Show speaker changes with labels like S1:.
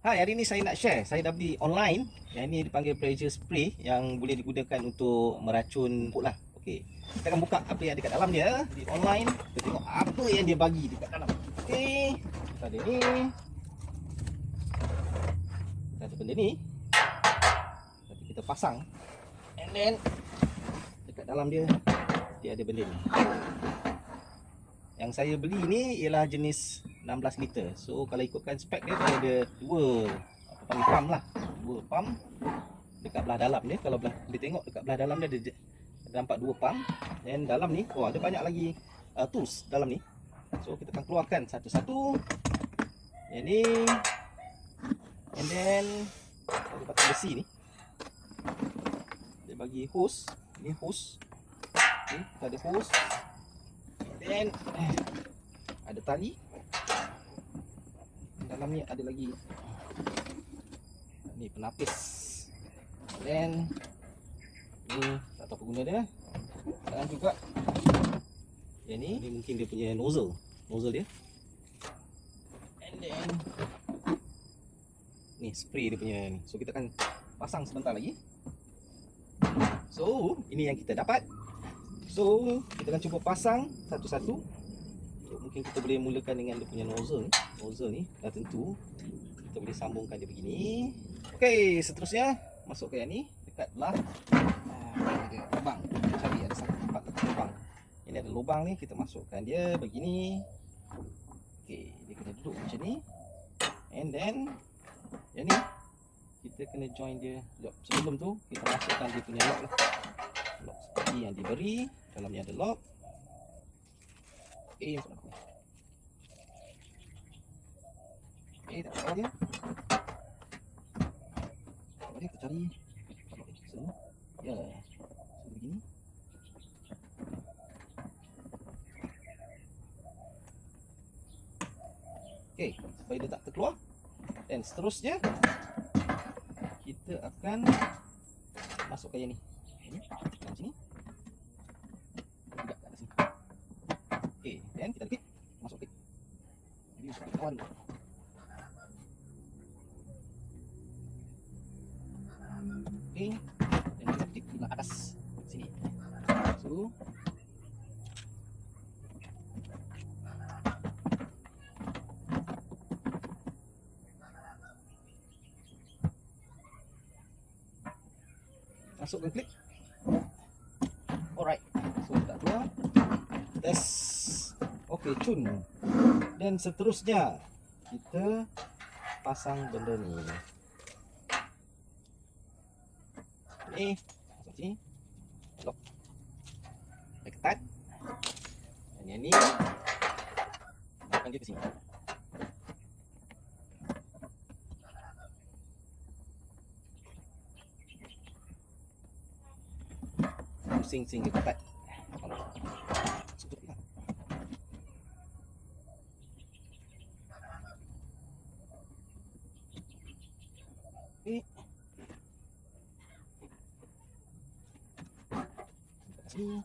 S1: Hai, hari ni saya nak share. Saya dah beli online. Yang ini dipanggil pressure spray yang boleh digunakan untuk meracun rumput lah. Okey. Kita akan buka apa yang ada kat dalam dia di online. Kita tengok apa yang dia bagi dekat dalam. Okey. Kita ada ni. Kita ada benda ni. Nanti kita pasang. And then dekat dalam dia ada benda ni. Yang saya beli ni ialah jenis 16 liter. So kalau ikutkan spek dia ada dua pump lah. Dua pump dekat belah dalam dia. Kalau boleh tengok dekat belah dalam dia ada nampak dua pump. Dan dalam ni ada banyak lagi tools dalam ni. So kita akan keluarkan satu-satu. Yang ni. And then ada batang besi ni. Dia bagi hose. Ni hose. Okay, kita ada hose. Dan ada tali. Dalam ni ada lagi ni penapis. Dan ni tak tahu apa guna dia. Dan juga yang ni mungkin dia punya nozzle dia. And then ni spray dia punya ni. So kita akan pasang sebentar lagi. So ini yang kita dapat. So kita akan cuba pasang satu-satu. So, mungkin kita boleh mulakan dengan dia punya nozzle ni. Nozzle ni dah tentu. Kita boleh sambungkan dia begini. Okey, seterusnya masukkan yang ni dekat belah ada lubang. Kita cari ada satu tempat letak lubang. Ini ada lubang ni, kita masukkan dia begini. Okey, dia kena duduk macam ni. And then yang ni kita kena join dia. Sebelum tu kita masukkan dia punya lock lah. Lock seperti yang diberi. Dalam ni ada lock. Okey, masuk aku. Okey, tak apa dia. Apa dia, kita cari. Semua. Ya. So, begini. Okey, supaya dia tak terkeluar. Dan seterusnya kita akan masukkan yang ni. Ini dalam sini. Juga kat sini. Okey, dan kita klik masuk klik. Jadi masuk ke kawan. Okey, dan kita klik di atas sini. So masukkan klik. Alright. So tak keluar. Tes. Okey, cun. Dan seterusnya kita pasang benda ni. Ni masuk sini. Lock. Dia ketat. Dan yang ni masukkan dia ke sini. Pusing dia ketat. Okey. Sini.